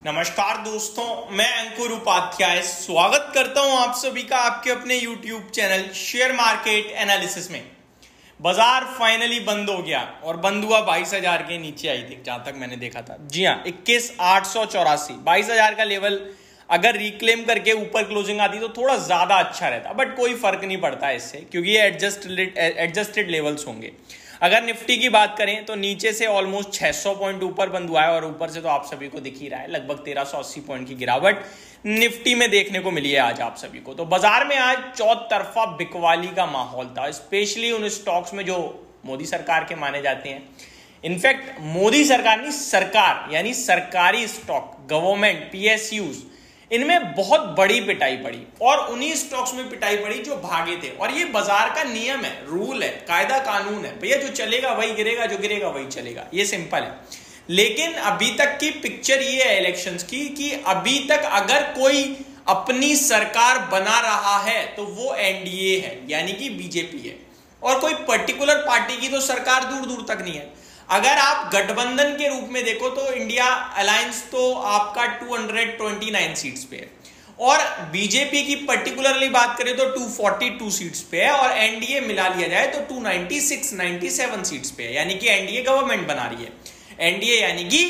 नमस्कार दोस्तों, मैं अंकुर उपाध्याय स्वागत करता हूं आप सभी का आपके अपने YouTube channel share market analysis में। बाजार फाइनली बंद हो गया और बंद हुआ 22,000 के नीचे आई थी, जहां तक मैंने देखा था। जी हाँ, 21,884 22,000 का लेवल अगर रिक्लेम करके ऊपर क्लोजिंग आती तो थोड़ा ज्यादा अच्छा रहता, बट कोई फर्क नहीं पड़ता इससे, क्योंकि ये एडजस्टेड लेवल्स होंगे। अगर निफ्टी की बात करें तो नीचे से ऑलमोस्ट 600 पॉइंट ऊपर बंद हुआ है और ऊपर से तो आप सभी को दिख ही रहा है, लगभग 1380 पॉइंट की गिरावट निफ्टी में देखने को मिली है आज आप सभी को। तो बाजार में आज चौतरफा बिकवाली का माहौल था, स्पेशली उन स्टॉक्स में जो मोदी सरकार के माने जाते हैं। इनफैक्ट मोदी सरकार नहीं, सरकार यानी सरकारी स्टॉक, गवर्नमेंट, पीएसयूज, इनमें बहुत बड़ी पिटाई पड़ी और उन्हीं स्टॉक्स में पिटाई पड़ी जो भागे थे। और ये बाजार का नियम है, रूल है, कायदा कानून है भैया, जो चलेगा वही गिरेगा, जो गिरेगा वही चलेगा, ये सिंपल है। लेकिन अभी तक की पिक्चर ये है इलेक्शंस की कि अभी तक अगर कोई अपनी सरकार बना रहा है तो वो एनडीए है, यानी कि बीजेपी है, और कोई पर्टिकुलर पार्टी की तो सरकार दूर दूर तक नहीं है। अगर आप गठबंधन के रूप में देखो तो इंडिया अलायंस तो आपका 229 सीट्स पे है, और बीजेपी की पर्टिकुलरली बात करें तो 242 सीट्स पे है, और एनडीए मिला लिया जाए तो 297 सीट्स पे है, यानी कि एनडीए गवर्नमेंट बना रही है। एनडीए यानी कि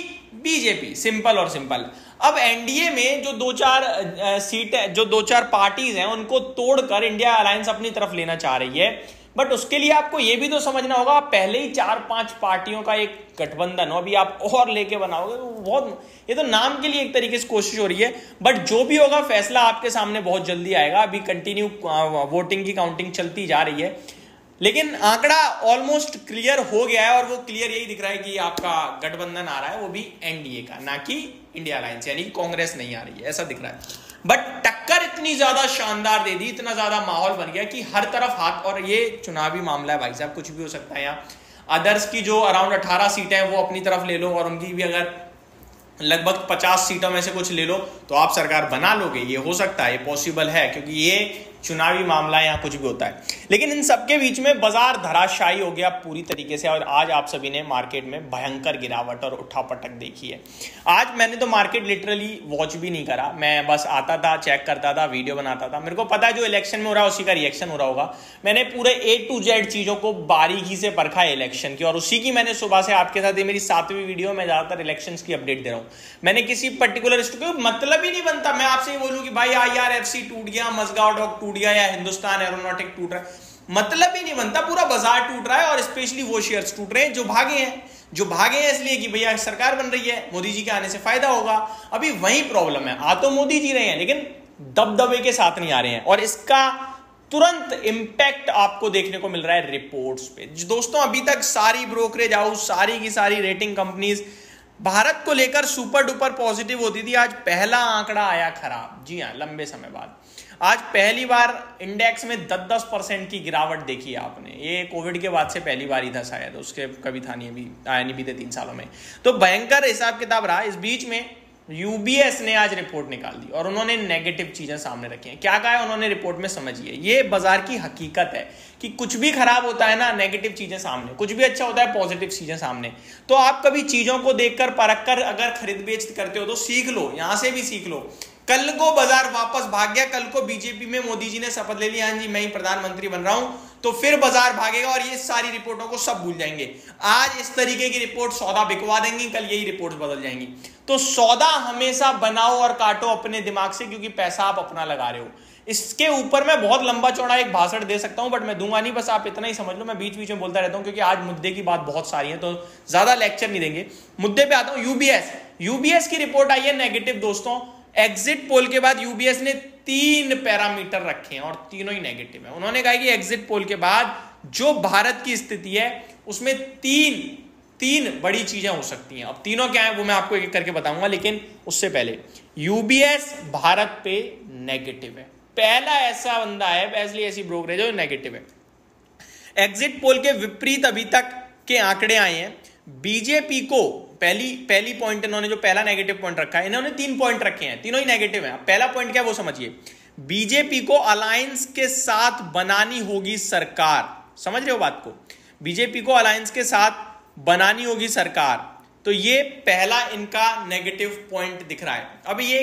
बीजेपी, सिंपल और सिंपल। अब एनडीए में जो दो चार पार्टीज हैं उनको तोड़कर इंडिया अलायंस अपनी तरफ लेना चाह रही है, बट उसके लिए आपको यह भी तो समझना होगा, पहले ही 4-5 पार्टियों का एक गठबंधन हो, अभी आप और लेके बनाओगे तो बहुत, ये तो नाम के लिए एक तरीके से कोशिश हो रही है, बट जो भी होगा फैसला आपके सामने बहुत जल्दी आएगा। अभी कंटिन्यू वोटिंग की काउंटिंग चलती जा रही है, लेकिन आंकड़ा ऑलमोस्ट क्लियर हो गया है, और वो क्लियर यही दिख रहा है कि आपका गठबंधन आ रहा है, वो भी एनडीए का, ना कि इंडिया अलायंस, यानी कांग्रेस नहीं आ रही है, ऐसा दिख रहा है। बट टक्कर इतनी ज्यादा शानदार दे दी, इतना ज्यादा माहौल बन गया कि हर तरफ हाथ, और ये चुनावी मामला है भाई साहब, कुछ भी हो सकता है यहाँ। अदर्स की जो अराउंड 18 सीटें हैं वो अपनी तरफ ले लो, और उनकी भी अगर लगभग 50 सीटों में से कुछ ले लो तो आप सरकार बना लोगे, ये हो सकता है, ये पॉसिबल है, क्योंकि ये चुनावी मामला है, यहाँ कुछ भी होता है। लेकिन इन सबके बीच में बाजार धराशायी हो गया पूरी तरीके से, और आज आप सभी ने मार्केट में भयंकर गिरावट और उठापटक देखी है। आज मैंने तो मार्केट लिटरली वॉच भी नहीं करा, मैं बस आता था, चेक करता था, वीडियो बनाता था। मेरे को पता है जो इलेक्शन में हो रहा है उसी का रिएक्शन हो रहा होगा। मैंने पूरे A to Z चीजों को बारीकी से परखा है इलेक्शन की, और उसी की मैंने सुबह से आपके साथ, ये मेरी 7वीं वीडियो में ज्यादातर इलेक्शन की अपडेट दे रहा हूँ। मैंने किसी पर्टिकुलर मतलब ही नहीं बनता मैं आपसे ये बोलूं कि भाई IRFC टूट गया, मजगांव डॉक टूट गया, या हिंदुस्तान एरोनॉटिक टूट रहा है, मतलब ही नहीं बनता। पूरा बाजार टूट रहा है, और स्पेशली वो शेयर्स टूट रहे हैं जो भागे हैं इसलिए कि भैया सरकार बन रही है, मोदी जी के आने से फायदा होगा। अभी वही प्रॉब्लम है, आ तो मोदी जी रहे हैं लेकिन दबदबे के साथ नहीं आ रहे हैं, और इसका तुरंत इंपैक्ट आपको देखने को मिल रहा है रिपोर्ट्स पे। दोस्तों, अभी तक सारी ब्रोकरेज हाउस, सारी की सारी रेटिंग कंपनीज भारत को लेकर सुपर डुपर पॉजिटिव होती थी। आज पहला आंकड़ा आया खराब, जी हाँ, लंबे समय बाद आज पहली बार इंडेक्स में 10% की गिरावट देखी है आपने। ये कोविड के बाद से पहली बार ही था शायद, उसके कभी था नहीं, अभी आया नहीं बीते 3 सालों में। तो भयंकर हिसाब किताब रहा। इस बीच में यूबीएस ने आज रिपोर्ट निकाल दी और उन्होंने नेगेटिव चीजें सामने रखी हैं। क्या कहा है उन्होंने रिपोर्ट में, समझिए। ये बाजार की हकीकत है कि कुछ भी खराब होता है ना, नेगेटिव चीजें सामने, कुछ भी अच्छा होता है पॉजिटिव चीजें सामने। तो आप कभी चीजों को देखकर, परखकर अगर खरीद बेच करते हो तो सीख लो, यहां से भी सीख लो। कल को बाजार वापस भाग गया, कल को बीजेपी में मोदी जी ने शपथ ले लिया, हाँ जी मैं ही प्रधानमंत्री बन रहा हूं, तो फिर बाजार भागेगा और ये सारी रिपोर्टों को सब भूल जाएंगे। आज इस तरीके की रिपोर्ट सौदा बिकवा देंगी, कल यही रिपोर्ट्स बदल जाएंगी। तो सौदा हमेशा बनाओ और काटो अपने दिमाग से, क्योंकि पैसा आप अपना लगा रहे हो। इसके ऊपर मैं बहुत लंबा चौड़ा एक भाषण दे सकता हूं, बट मैं दूंगा नहीं, बस आप इतना ही समझ लो। मैं बीच बीच में बोलता रहता हूं क्योंकि आज मुद्दे की बात बहुत सारी है, तो ज्यादा लेक्चर नहीं देंगे, मुद्दे पे आता हूं। यूबीएस की रिपोर्ट आई है नेगेटिव दोस्तों। एग्जिट पोल के बाद यूबीएस ने 3 पैरामीटर रखे हैं और तीनों ही नेगेटिव है। उन्होंने कहा कि एग्जिट पोल के बाद जो भारत की स्थिति है उसमें तीन बड़ी चीजें हो सकती हैं। अब तीनों क्या है वो मैं आपको एक एक करके बताऊंगा, लेकिन उससे पहले यूबीएस भारत पे नेगेटिव है। पहला ऐसा बंदा है, ऐसी ब्रोकरेज जो नेगेटिव है। एग्जिट पोल के विपरीत अभी तक के आंकड़े आए हैं। बीजेपी को पहली पॉइंट, इन्होंने जो पहला नेगेटिव पॉइंट रखा है, इन्होंने 3 पॉइंट रखे हैं, तीनों ही नेगेटिव हैं। पहला पॉइंट क्या है वो समझिए। बीजेपी को अलायंस के साथ बनानी होगी सरकार। समझ रहे हो बात को? बीजेपी को अलायंस के साथ बनानी होगी सरकार। तो ये पहला इनका नेगेटिव पॉइंट दिख रहा है। अब ये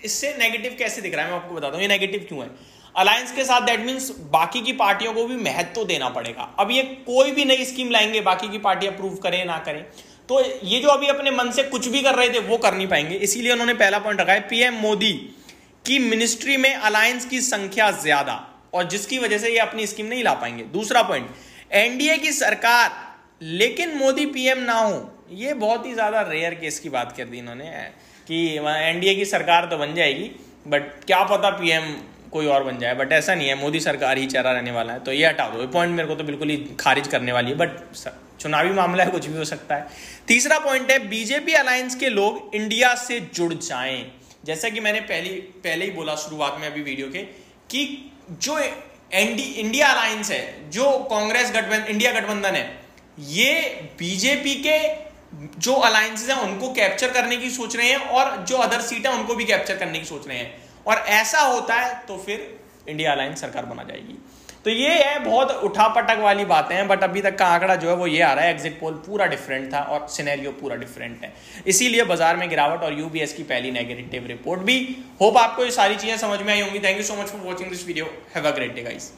इससे नेगेटिव कैसे दिख रहा है मैं आपको बताता हूँ, ये नेगेटिव क्यों है। अलायंस के साथ दैट मीन्स बाकी की पार्टियों को भी महत्व देना पड़ेगा। अब ये कोई भी नई स्कीम लाएंगे, बाकी की पार्टी अप्रूव करें ना करें, तो ये जो अभी अपने मन से कुछ भी कर रहे थे वो कर नहीं पाएंगे। इसीलिए उन्होंने पहला पॉइंट रखा है पीएम मोदी की मिनिस्ट्री में अलायंस की संख्या ज्यादा, और जिसकी वजह से ये अपनी स्कीम नहीं ला पाएंगे। दूसरा पॉइंट, एनडीए की सरकार लेकिन मोदी पीएम ना हो। ये बहुत ही ज्यादा रेयर केस की बात कर दी इन्होंने कि एनडीए की सरकार तो बन जाएगी बट क्या पता पीएम कोई और बन जाए, बट ऐसा नहीं है, मोदी सरकार ही चेहरा रहने वाला है। तो ये हटा दो, ये पॉइंट मेरे को तो बिल्कुल ही खारिज करने वाली है, बट चुनावी मामला है, कुछ भी हो सकता है। तीसरा पॉइंट है बीजेपी अलायंस के लोग इंडिया से जुड़ जाएं। जैसा कि मैंने पहले ही बोला शुरुआत में अभी वीडियो के कि जो इंडिया अलायंस है, जो कांग्रेस गठबंधन, इंडिया गठबंधन है, ये बीजेपी के जो अलायंसेस हैं उनको कैप्चर करने की सोच रहे हैं और जो अदर सीट है उनको भी कैप्चर करने की सोच रहे हैं। और ऐसा होता है तो फिर इंडिया अलायंस सरकार बना जाएगी। तो ये है, बहुत उठापटक वाली बातें हैं, बट अभी तक का आंकड़ा जो है वो ये आ रहा है। एग्जिट पोल पूरा डिफरेंट था और सिनेरियो पूरा डिफरेंट है, इसीलिए बाजार में गिरावट और यूबीएस की पहली नेगेटिव रिपोर्ट भी। होप आपको ये सारी चीजें समझ में आई होंगी। Thank you so much for watching this video. Have a great day guys.